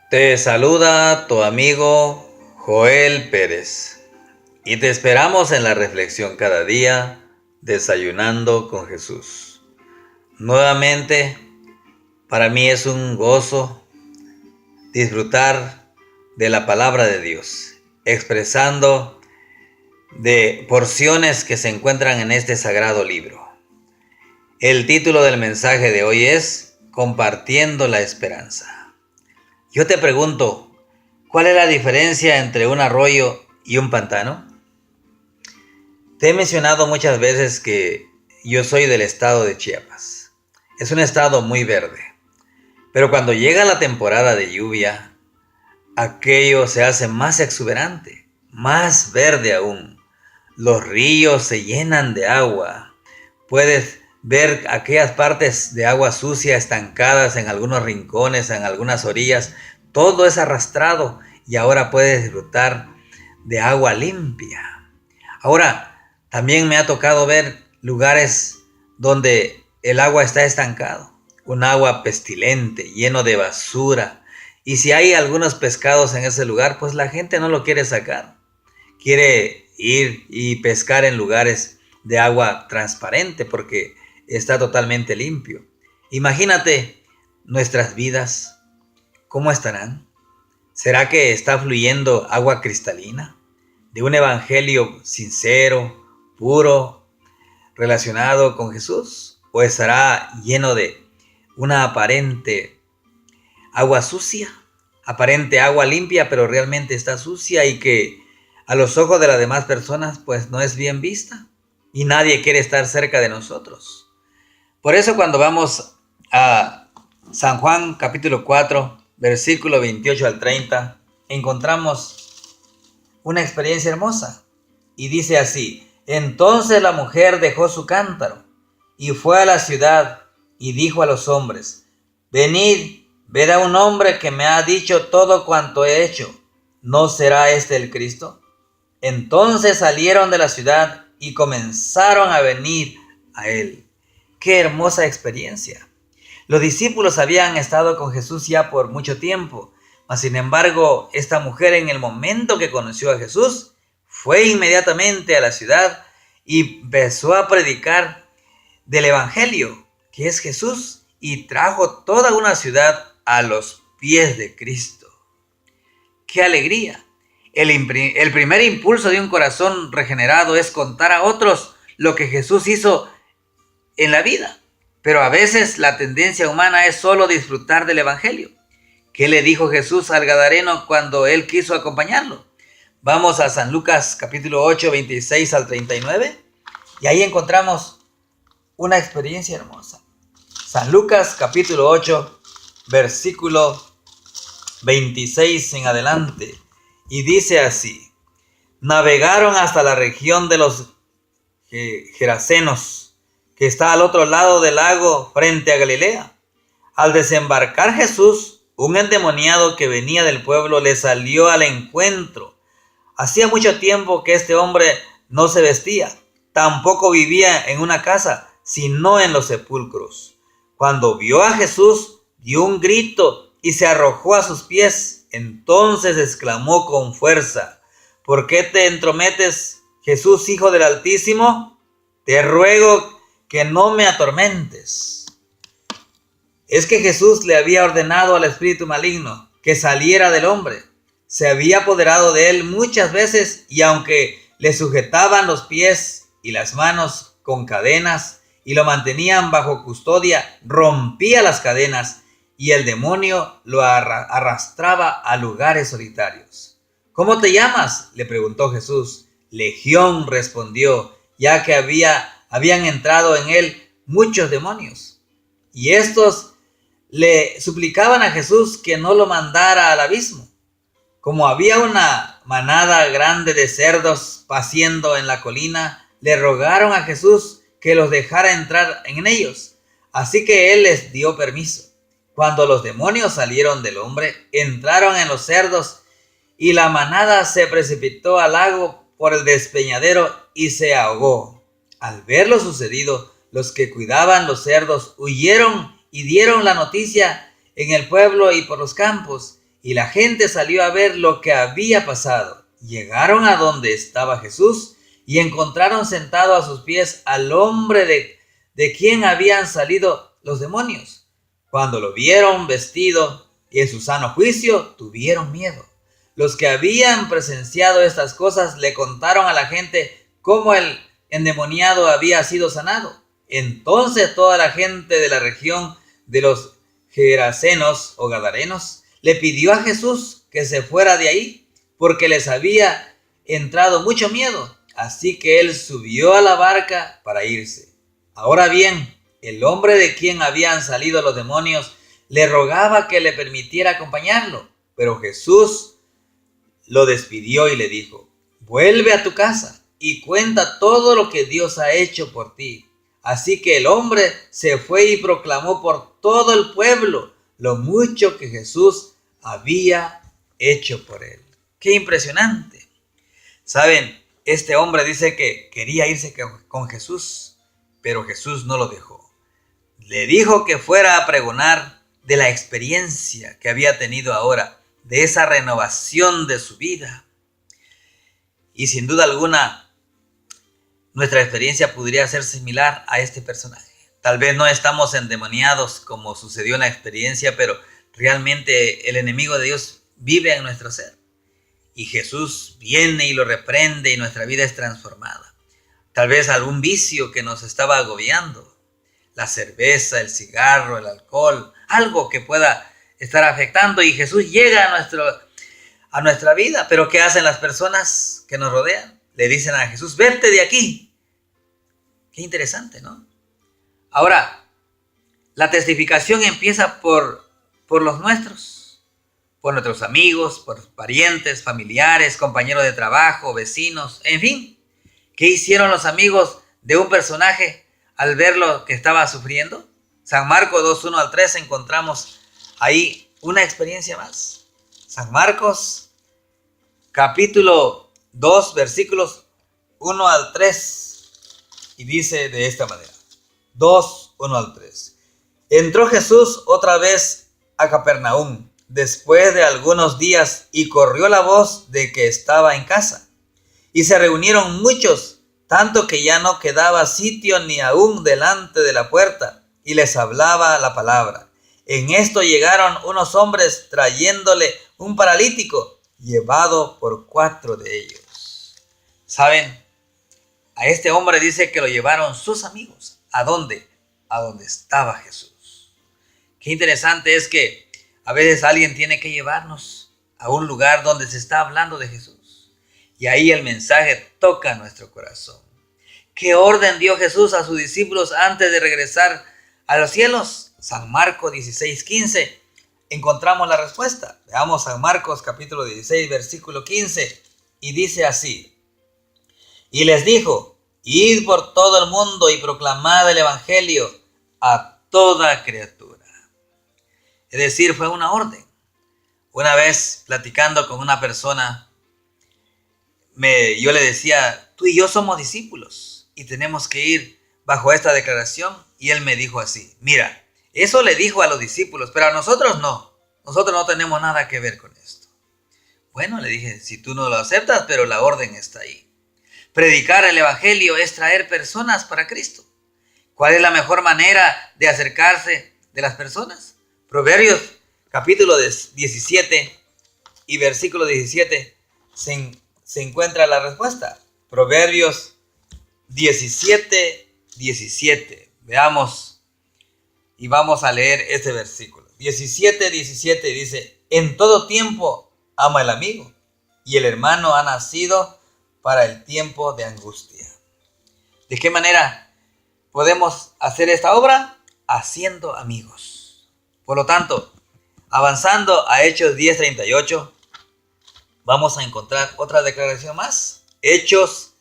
Te saluda tu amigo Joel Pérez y te esperamos en la reflexión cada día, desayunando con Jesús. Nuevamente, para mí es un gozo disfrutar de la palabra de Dios, expresando de porciones que se encuentran en este sagrado libro. El título del mensaje de hoy es Compartiendo la Esperanza. Yo te pregunto, ¿cuál es la diferencia entre un arroyo y un pantano? Te he mencionado muchas veces que yo soy del estado de Chiapas. Es un estado muy verde, pero cuando llega la temporada de lluvia, aquello se hace más exuberante, más verde aún. Los ríos se llenan de agua. Puedes ver aquellas partes de agua sucia estancadas en algunos rincones, en algunas orillas. Todo es arrastrado y ahora puedes disfrutar de agua limpia. Ahora, también me ha tocado ver lugares donde el agua está estancado, un agua pestilente, lleno de basura. Y si hay algunos pescados en ese lugar, pues la gente no lo quiere sacar. Quiere ir y pescar en lugares de agua transparente porque está totalmente limpio. Imagínate nuestras vidas, ¿cómo estarán? ¿Será que está fluyendo agua cristalina de un evangelio sincero, puro, relacionado con Jesús? ¿O estará lleno de una aparente agua sucia, aparente agua limpia, pero realmente está sucia y que a los ojos de las demás personas pues no es bien vista y nadie quiere estar cerca de nosotros? Por eso cuando vamos a San Juan capítulo 4, versículo 28 al 30, encontramos una experiencia hermosa y dice así: entonces la mujer dejó su cántaro y fue a la ciudad y dijo a los hombres: venid, ved a un hombre que me ha dicho todo cuanto he hecho. ¿No será este el Cristo? Entonces salieron de la ciudad y comenzaron a venir a él. ¡Qué hermosa experiencia! Los discípulos habían estado con Jesús ya por mucho tiempo, mas sin embargo, esta mujer en el momento que conoció a Jesús, fue inmediatamente a la ciudad y empezó a predicar del Evangelio, que es Jesús, y trajo toda una ciudad a los pies de Cristo. ¡Qué alegría! El primer impulso de un corazón regenerado es contar a otros lo que Jesús hizo en la vida. Pero a veces la tendencia humana es solo disfrutar del Evangelio. ¿Qué le dijo Jesús al Gadareno cuando él quiso acompañarlo? Vamos a San Lucas capítulo 8, 26 al 39, y ahí encontramos una experiencia hermosa. San Lucas capítulo 8, versículo 26 en adelante, y dice así: navegaron hasta la región de los Gerasenos, que está al otro lado del lago frente a Galilea. Al desembarcar Jesús, un endemoniado que venía del pueblo le salió al encuentro. Hacía mucho tiempo que este hombre no se vestía, tampoco vivía en una casa, sino en los sepulcros. Cuando vio a Jesús, dio un grito y se arrojó a sus pies. Entonces exclamó con fuerza: ¿por qué te entrometes, Jesús, Hijo del Altísimo? Te ruego que no me atormentes. Es que Jesús le había ordenado al espíritu maligno que saliera del hombre. Se había apoderado de él muchas veces y aunque le sujetaban los pies y las manos con cadenas y lo mantenían bajo custodia, rompía las cadenas y el demonio lo arrastraba a lugares solitarios. ¿Cómo te llamas?, le preguntó Jesús. Legión, respondió, ya que habían entrado en él muchos demonios. Y estos le suplicaban a Jesús que no lo mandara al abismo. Como había una manada grande de cerdos paciendo en la colina, le rogaron a Jesús que los dejara entrar en ellos. Así que él les dio permiso. Cuando los demonios salieron del hombre, entraron en los cerdos y la manada se precipitó al lago por el despeñadero y se ahogó. Al ver lo sucedido, los que cuidaban los cerdos huyeron y dieron la noticia en el pueblo y por los campos, y la gente salió a ver lo que había pasado. Llegaron a donde estaba Jesús y encontraron sentado a sus pies al hombre de quien habían salido los demonios. Cuando lo vieron vestido y en su sano juicio, tuvieron miedo. Los que habían presenciado estas cosas le contaron a la gente cómo el endemoniado había sido sanado. Entonces toda la gente de la región de los Gerasenos o Gadarenos le pidió a Jesús que se fuera de ahí, porque les había entrado mucho miedo. Así que él subió a la barca para irse. Ahora bien, el hombre de quien habían salido los demonios le rogaba que le permitiera acompañarlo, pero Jesús lo despidió y le dijo: vuelve a tu casa y cuenta todo lo que Dios ha hecho por ti. Así que el hombre se fue y proclamó por todo el pueblo lo mucho que Jesús había hecho por él. ¡Qué impresionante! Saben, este hombre dice que quería irse con Jesús, pero Jesús no lo dejó. Le dijo que fuera a pregonar de la experiencia que había tenido ahora, de esa renovación de su vida. Y sin duda alguna, nuestra experiencia podría ser similar a este personaje. Tal vez no estamos endemoniados como sucedió en la experiencia, pero realmente el enemigo de Dios vive en nuestro ser. Y Jesús viene y lo reprende y nuestra vida es transformada. Tal vez algún vicio que nos estaba agobiando, la cerveza, el cigarro, el alcohol, algo que pueda estar afectando, y Jesús llega a nuestra vida. Pero ¿qué hacen las personas que nos rodean? Le dicen a Jesús: vete de aquí. Qué interesante, ¿no? Ahora, la testificación empieza por los nuestros, por nuestros amigos, por parientes, familiares, compañeros de trabajo, vecinos, en fin. ¿Qué hicieron los amigos de un personaje al ver lo que estaba sufriendo? San Marcos 2, 1-3 encontramos ahí una experiencia más. San Marcos, capítulo 2, versículos 1-3. Y dice de esta manera: 2, 1-3. Entró Jesús otra vez a Capernaum después de algunos días, y corrió la voz de que estaba en casa. Y se reunieron muchos, tanto que ya no quedaba sitio ni aún delante de la puerta, y les hablaba la palabra. En esto llegaron unos hombres trayéndole un paralítico, llevado por 4 de ellos. ¿Saben? A este hombre dice que lo llevaron sus amigos. ¿A dónde? A donde estaba Jesús. Qué interesante es que a veces alguien tiene que llevarnos a un lugar donde se está hablando de Jesús. Y ahí el mensaje toca nuestro corazón. ¿Qué orden dio Jesús a sus discípulos antes de regresar a los cielos? San Marcos 16:15. Encontramos la respuesta. Veamos San Marcos capítulo 16, versículo 15. Y dice así: y les dijo: id por todo el mundo y proclamad el evangelio a toda criatura. Es decir, fue una orden. Una vez platicando con una persona, yo le decía: tú y yo somos discípulos y tenemos que ir bajo esta declaración. Y él me dijo así: mira, eso le dijo a los discípulos, pero a nosotros no. Nosotros no tenemos nada que ver con esto. Bueno, le dije: si tú no lo aceptas, pero la orden está ahí. Predicar el evangelio es traer personas para Cristo. ¿Cuál es la mejor manera de acercarse de las personas? Proverbios capítulo 17 y versículo 17 se encuentra la respuesta. Proverbios 17:17. Veamos y vamos a leer este versículo. 17:17 dice: en todo tiempo ama el amigo, y el hermano ha nacido para el tiempo de angustia. ¿De qué manera podemos hacer esta obra? Haciendo amigos. Por lo tanto, avanzando a Hechos 10:38, vamos a encontrar otra declaración más. Hechos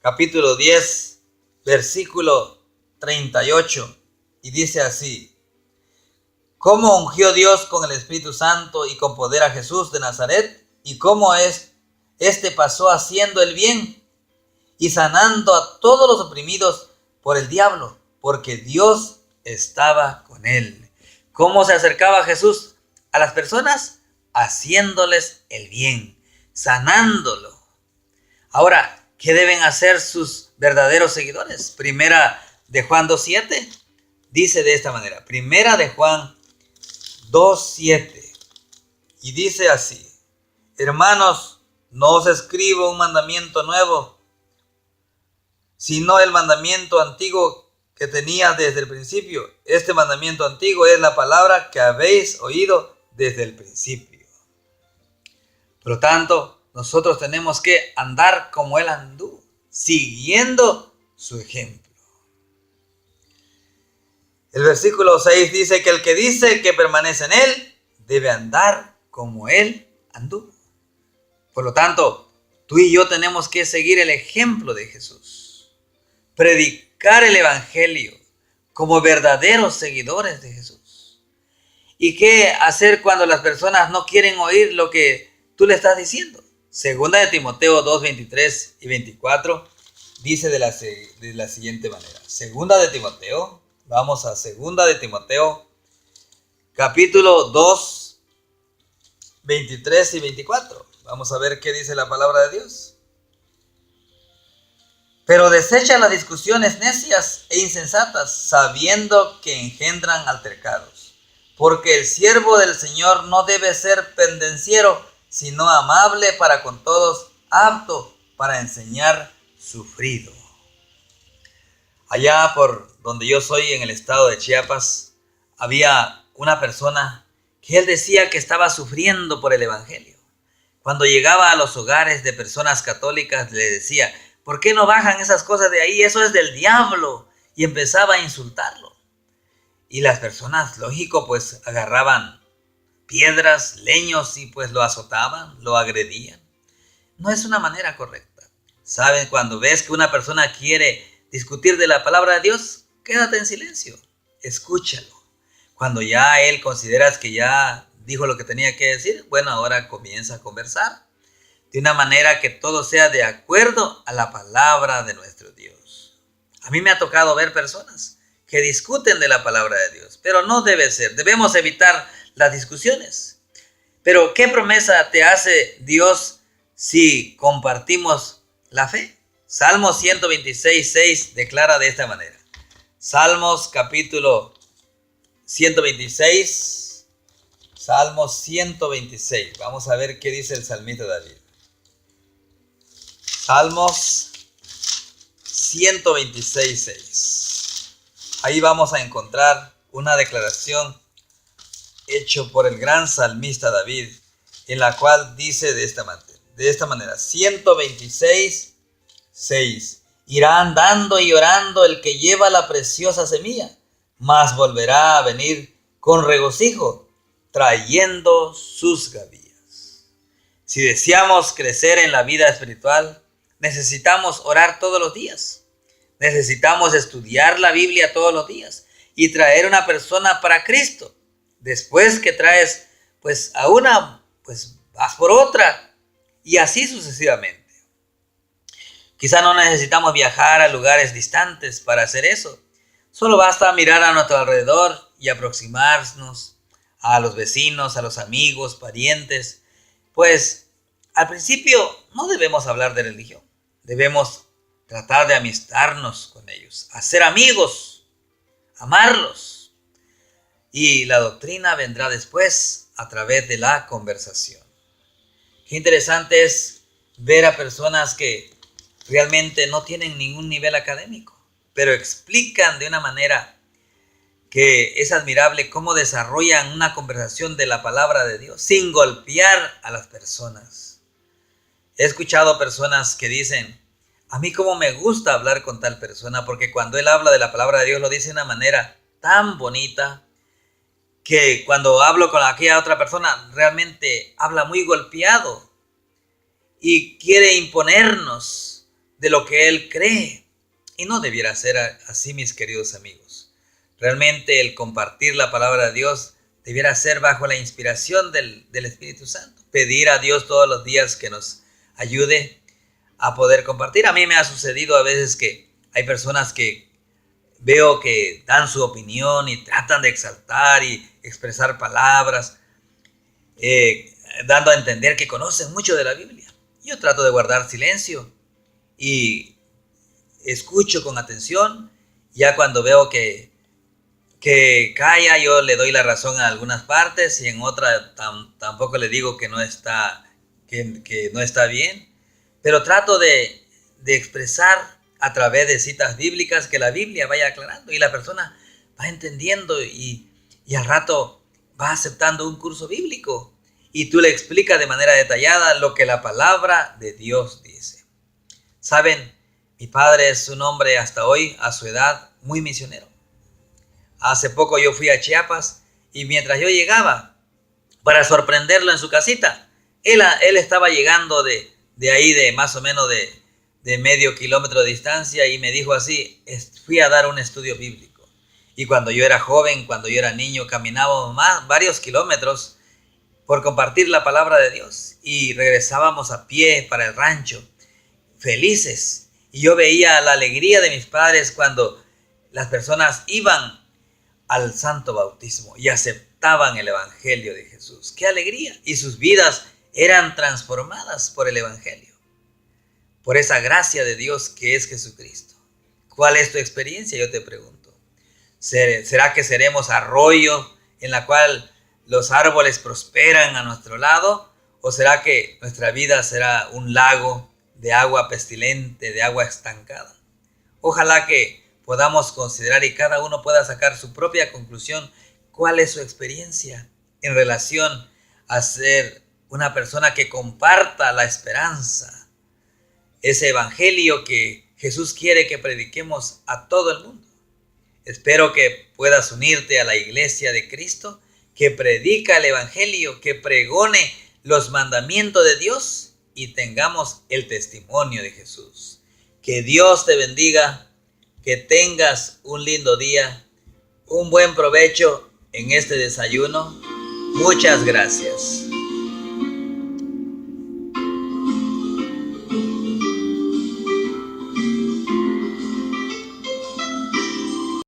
capítulo 10, versículo 38, y dice así: ¿cómo ungió Dios con el Espíritu Santo y con poder a Jesús de Nazaret? ¿Y cómo este pasó haciendo el bien y sanando a todos los oprimidos por el diablo? Porque Dios estaba con él. ¿Cómo se acercaba Jesús a las personas? haciéndoles el bien, sanándolo. Ahora, ¿qué deben hacer sus verdaderos seguidores? Primera de Juan 2:7 dice de esta manera. Primera de Juan 2:7. Y dice así: hermanos, no os escribo un mandamiento nuevo, sino el mandamiento antiguo que tenía desde el principio. Este mandamiento antiguo es la palabra que habéis oído desde el principio. Por lo tanto, nosotros tenemos que andar como Él anduvo, siguiendo su ejemplo. El versículo 6 dice que el que dice que permanece en Él, debe andar como Él anduvo. Por lo tanto, tú y yo tenemos que seguir el ejemplo de Jesús. Predicar el evangelio como verdaderos seguidores de Jesús. ¿Y qué hacer cuando las personas no quieren oír lo que tú le estás diciendo? Segunda de Timoteo 2, 23 y 24 dice de la siguiente manera. Segunda de Timoteo, vamos a Segunda de Timoteo, capítulo 2, 23 y 24. Vamos a ver qué dice la palabra de Dios. Pero desecha las discusiones necias e insensatas, sabiendo que engendran altercados. Porque el siervo del Señor no debe ser pendenciero, sino amable para con todos, apto para enseñar, sufrido. Allá por donde yo soy, en el estado de Chiapas, había una persona que él decía que estaba sufriendo por el evangelio. Cuando llegaba a los hogares de personas católicas, le decía: ¿por qué no bajan esas cosas de ahí? Eso es del diablo. Y empezaba a insultarlo. Y las personas, lógico, pues agarraban piedras, leños y pues lo azotaban, lo agredían. No es una manera correcta. ¿Saben? Cuando ves que una persona quiere discutir de la palabra de Dios, quédate en silencio, escúchalo. Cuando ya él consideras que ya dijo lo que tenía que decir, bueno, ahora comienza a conversar de una manera que todo sea de acuerdo a la palabra de nuestro Dios. A mí me ha tocado ver personas que discuten de la palabra de Dios, pero no debe ser. Debemos evitar las discusiones. Pero ¿qué promesa te hace Dios si compartimos la fe? Salmos 126:6 declara de esta manera. Salmos capítulo 126. Salmos 126. Vamos a ver qué dice el salmista David. Salmos 126:6. Ahí vamos a encontrar una declaración hecha por el gran salmista David, en la cual dice de esta manera, 126:6. Irá andando y llorando el que lleva la preciosa semilla, mas volverá a venir con regocijo, trayendo sus gavillas. Si deseamos crecer en la vida espiritual, necesitamos orar todos los días. Necesitamos estudiar la Biblia todos los días y traer una persona para Cristo. Después que traes pues a una, pues vas por otra y así sucesivamente. Quizá no necesitamos viajar a lugares distantes para hacer eso. Solo basta mirar a nuestro alrededor y aproximarnos a los vecinos, a los amigos, parientes. Pues al principio no debemos hablar de religión. Debemos tratar de amistarnos con ellos, hacer amigos, amarlos. Y la doctrina vendrá después a través de la conversación. Qué interesante es ver a personas que realmente no tienen ningún nivel académico, pero explican de una manera que es admirable cómo desarrollan una conversación de la palabra de Dios sin golpear a las personas. He escuchado personas que dicen: a mí cómo me gusta hablar con tal persona, porque cuando él habla de la palabra de Dios lo dice de una manera tan bonita, que cuando hablo con aquella otra persona realmente habla muy golpeado y quiere imponernos de lo que él cree. Y no debiera ser así, mis queridos amigos. Realmente el compartir la palabra de Dios debiera ser bajo la inspiración del Espíritu Santo. Pedir a Dios todos los días que nos ayude a poder compartir. A mí me ha sucedido a veces que hay personas que veo que dan su opinión y tratan de exaltar y expresar palabras. dando a entender que conocen mucho de la Biblia. Yo trato de guardar silencio y escucho con atención. Ya cuando veo que calla, yo le doy la razón en algunas partes y en otras tampoco le digo que no está, que no está bien. Pero trato de expresar a través de citas bíblicas que la Biblia vaya aclarando y la persona va entendiendo y al rato va aceptando un curso bíblico y tú le explicas de manera detallada lo que la palabra de Dios dice. Saben, mi padre es un hombre hasta hoy, a su edad, muy misionero. Hace poco yo fui a Chiapas y mientras yo llegaba, para sorprenderlo en su casita, él estaba llegando de ahí, de más o menos de medio kilómetro de distancia, y me dijo así: fui a dar un estudio bíblico. Y cuando yo era joven, cuando yo era niño, caminábamos varios kilómetros por compartir la palabra de Dios y regresábamos a pie para el rancho, felices. Y yo veía la alegría de mis padres cuando las personas iban al santo bautismo y aceptaban el evangelio de Jesús. ¡Qué alegría! Y sus vidas eran transformadas por el evangelio, por esa gracia de Dios que es Jesucristo. ¿Cuál es tu experiencia? Yo te pregunto. ¿Será que seremos arroyo en la cual los árboles prosperan a nuestro lado? ¿O será que nuestra vida será un lago de agua pestilente, de agua estancada? Ojalá que podamos considerar y cada uno pueda sacar su propia conclusión. ¿Cuál es su experiencia en relación a ser una persona que comparta la esperanza? Ese evangelio que Jesús quiere que prediquemos a todo el mundo. Espero que puedas unirte a la iglesia de Cristo, que predica el evangelio, que pregone los mandamientos de Dios y tengamos el testimonio de Jesús. Que Dios te bendiga, que tengas un lindo día, un buen provecho en este desayuno. Muchas gracias.